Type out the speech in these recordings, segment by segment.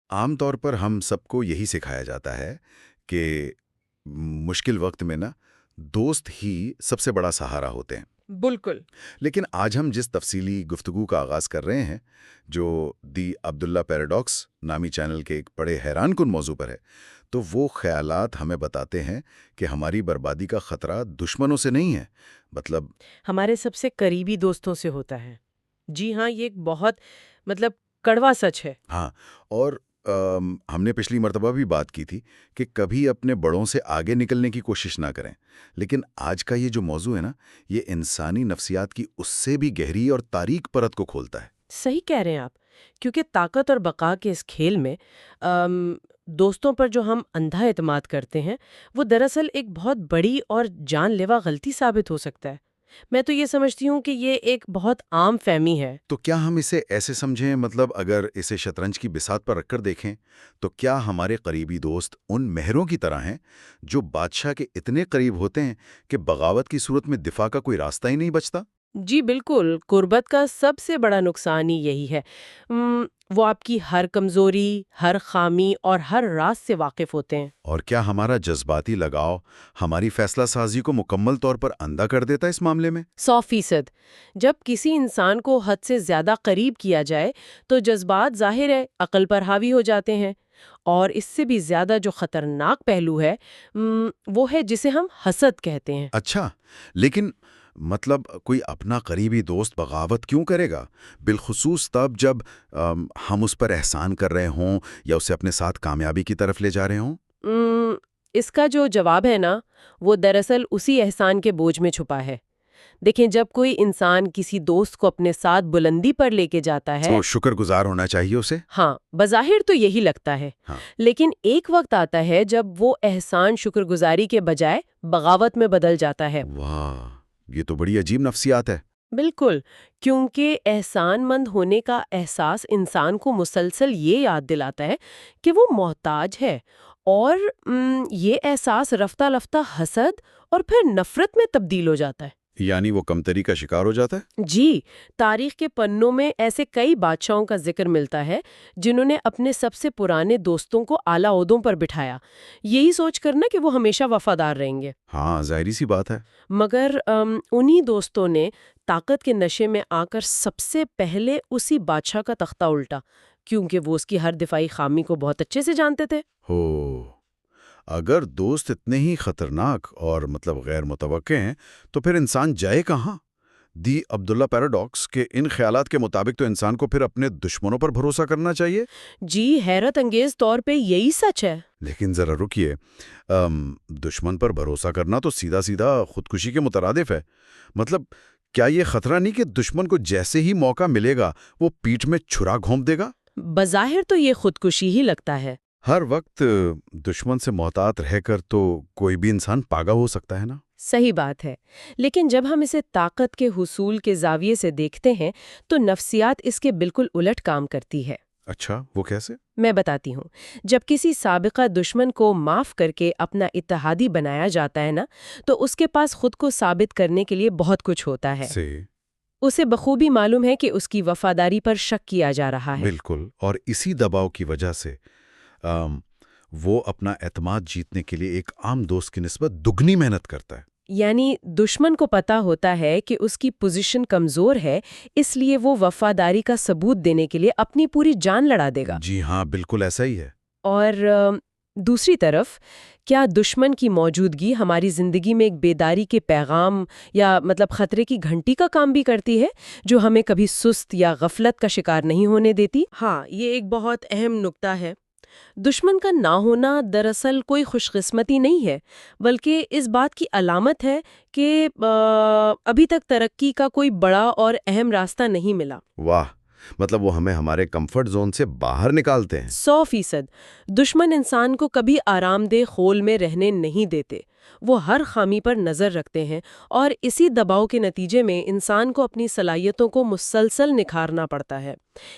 عام طور پر ہم سب کو یہی سکھایا جاتا ہے کہ مشکل وقت میں نا دوست ہی سب سے بڑا سہارا ہوتے ہیں۔ بالکل۔ لیکن آج ہم جس تفصیلی گفتگو کا آغاز کر رہے ہیں، جو دی عبداللہ پیراڈاکس نامی چینل کے ایک بڑے حیران کن موضوع پر ہے، تو وہ خیالات ہمیں بتاتے ہیں کہ ہماری بربادی کا خطرہ دشمنوں سے نہیں ہے، مطلب ہمارے سب سے قریبی دوستوں سے ہوتا ہے۔ جی ہاں، یہ ایک بہت کڑوا سچ ہے۔ ہاں، اور ہم نے پچھلی مرتبہ بھی بات کی تھی کہ کبھی اپنے بڑوں سے آگے نکلنے کی کوشش نہ کریں، لیکن آج کا یہ جو موضوع ہے نا، یہ انسانی نفسیات کی اس سے بھی گہری اور تاریک پرت کو کھولتا ہے۔ صحیح کہہ رہے ہیں آپ، کیونکہ طاقت اور بقا کے اس کھیل میں دوستوں پر جو ہم اندھا اعتماد کرتے ہیں وہ دراصل ایک بہت بڑی اور جان لیوا غلطی ثابت ہو سکتا ہے۔ میں تو یہ سمجھتی ہوں کہ یہ ایک بہت عام فہمی ہے۔ تو کیا ہم اسے ایسے سمجھیں، مطلب اگر اسے شطرنج کی بساط پر رکھ کر دیکھیں تو کیا ہمارے قریبی دوست ان مہروں کی طرح ہیں جو بادشاہ کے اتنے قریب ہوتے ہیں کہ بغاوت کی صورت میں دفاع کا کوئی راستہ ہی نہیں بچتا؟ جی بالکل، قربت کا سب سے بڑا نقصان ہی یہی ہے۔ وہ آپ کی ہر کمزوری، ہر خامی اور ہر راز سے واقف ہوتے ہیں۔ اور کیا ہمارا جذباتی لگاؤ ہماری فیصلہ سازی کو مکمل طور پر اندھا کر دیتا ہے اس معاملے میں؟ 100%۔ جب کسی انسان کو حد سے زیادہ قریب کیا جائے تو جذبات ظاہر ہے عقل پر حاوی ہو جاتے ہیں، اور اس سے بھی زیادہ جو خطرناک پہلو ہے وہ ہے جسے ہم حسد کہتے ہیں۔ اچھا، لیکن مطلب کوئی اپنا قریبی دوست بغاوت کیوں کرے گا؟ بالخصوص تب جب ہم اس پر احسان کر رہے ہوں یا اسے اپنے ساتھ کامیابی کی طرف لے جا رہے ہوں؟ اس کا جو جواب ہے نا، وہ دراصل اسی احسان کے بوجھ میں چھپا ہے۔ دیکھیں، جب کوئی انسان کسی دوست کو اپنے ساتھ بلندی پر لے کے جاتا ہے تو شکر گزار ہونا چاہیے اسے۔ ہاں، بظاہر تو یہی لگتا ہے، ہاں، لیکن ایک وقت آتا ہے جب وہ احسان شکر گزاری کے بجائے بغاوت میں بدل جاتا ہے۔ واہ، یہ تو بڑی عجیب نفسیات ہے۔ بالکل، کیونکہ احسان مند ہونے کا احساس انسان کو مسلسل یہ یاد دلاتا ہے کہ وہ محتاج ہے، اور یہ احساس رفتہ رفتہ حسد اور پھر نفرت میں تبدیل ہو جاتا ہے۔ یعنی وہ کمتری کا شکار ہو جاتا ہے؟ جی، تاریخ کے پنوں میں ایسے کئی بادشاہوں کا ذکر ملتا ہے جنہوں نے اپنے سب سے پرانے دوستوں کو اعلیٰ عہدوں پر بٹھایا، یہی سوچ کر نا کہ وہ ہمیشہ وفادار رہیں گے۔ ہاں، ظاہری سی بات ہے۔ مگر انہی دوستوں نے طاقت کے نشے میں آ کر سب سے پہلے اسی بادشاہ کا تختہ الٹا، کیونکہ وہ اس کی ہر دفاعی خامی کو بہت اچھے سے جانتے تھے۔ ہو، اگر دوست اتنے ہی خطرناک اور مطلب غیر متوقع ہیں تو پھر انسان جائے کہاں؟ دی عبداللہ پیراڈاکس کے ان خیالات کے مطابق تو انسان کو پھر اپنے دشمنوں پر بھروسہ کرنا چاہیے۔ جی، حیرت انگیز طور پہ یہی سچ ہے۔ لیکن ذرا رکیے، دشمن پر بھروسہ کرنا تو سیدھا سیدھا خودکشی کے مترادف ہے۔ مطلب کیا یہ خطرہ نہیں کہ دشمن کو جیسے ہی موقع ملے گا وہ پیٹھ میں چھرا گھونپ دے گا؟ بظاہر تو یہ خودکشی ہی لگتا ہے۔ ہر وقت دشمن سے محتاط رہ کر تو کوئی بھی انسان پاگل ہو سکتا ہے نا؟ صحیح بات ہے، لیکن جب ہم اسے طاقت کے حصول کے زاویے سے دیکھتے ہیں تو نفسیات اس کے بالکل الٹ کام کرتی ہے۔ اچھا، وہ کیسے؟ میں بتاتی ہوں۔ جب کسی سابقہ دشمن کو معاف کر کے اپنا اتحادی بنایا جاتا ہے نا، تو اس کے پاس خود کو ثابت کرنے کے لیے بہت کچھ ہوتا ہے۔ اسے بخوبی معلوم ہے کہ اس کی وفاداری پر شک کیا جا رہا ہے۔ بالکل، اور اسی دباؤ کی وجہ سے وہ اپنا اعتماد جیتنے کے لیے ایک عام دوست کی نسبت دگنی محنت کرتا ہے۔ یعنی دشمن کو پتا ہوتا ہے کہ اس کی پوزیشن کمزور ہے، اس لیے وہ وفاداری کا ثبوت دینے کے لیے اپنی پوری جان لڑا دے گا۔ جی ہاں، بالکل ایسا ہی ہے۔ اور دوسری طرف، کیا دشمن کی موجودگی ہماری زندگی میں ایک بیداری کے پیغام یا خطرے کی گھنٹی کا کام بھی کرتی ہے، جو ہمیں کبھی سست یا غفلت کا شکار نہیں ہونے دیتی؟ ہاں، یہ ایک بہت اہم نکتہ ہے۔ دشمن کا نہ ہونا دراصل کوئی خوش قسمتی نہیں ہے، بلکہ اس بات کی علامت ہے کہ ابھی تک ترقی کا کوئی بڑا اور اہم راستہ نہیں ملا۔ واہ، مطلب وہ ہمیں ہمارے کمفرٹ زون سے باہر نکالتے ہیں۔ 100%۔ دشمن انسان کو کبھی آرام دہ خول میں رہنے نہیں دیتے، وہ ہر خامی پر نظر رکھتے ہیں، اور اسی دباؤ کے نتیجے میں انسان کو اپنی صلاحیتوں کو مسلسل نکھارنا پڑتا ہے۔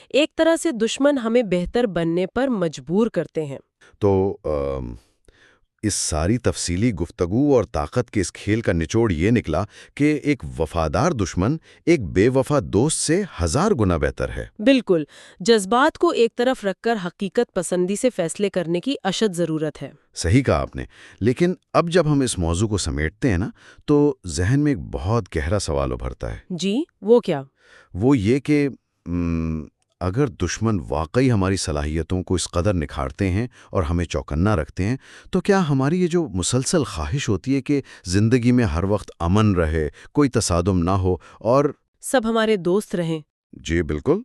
ایک طرح سے دشمن ہمیں بہتر بننے پر مجبور کرتے ہیں۔ تو اس ساری تفصیلی گفتگو اور طاقت کے اس کھیل کا نچوڑ یہ نکلا کہ ایک وفادار دشمن ایک بے وفا دوست سے 1000 گنا بہتر ہے۔ بالکل، جذبات کو ایک طرف رکھ کر حقیقت پسندی سے فیصلے کرنے کی اشد ضرورت ہے۔ صحیح کہا آپ نے، لیکن اب جب ہم اس موضوع کو سمیٹتے ہیں نا تو ذہن میں ایک بہت گہرا سوال ابھرتا ہے۔ جی، وہ کیا؟ وہ یہ کہ اگر دشمن واقعی ہماری صلاحیتوں کو اس قدر نکھارتے ہیں اور ہمیں چوکنا رکھتے ہیں تو کیا ہماری یہ جو مسلسل خواہش ہوتی ہے کہ زندگی میں ہر وقت امن رہے، کوئی تصادم نہ ہو اور سب ہمارے دوست رہیں۔ جی بالکل،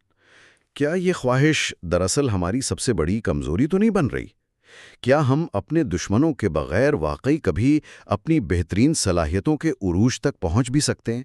کیا یہ خواہش دراصل ہماری سب سے بڑی کمزوری تو نہیں بن رہی؟ کیا ہم اپنے دشمنوں کے بغیر واقعی کبھی اپنی بہترین صلاحیتوں کے عروج تک پہنچ بھی سکتے ہیں؟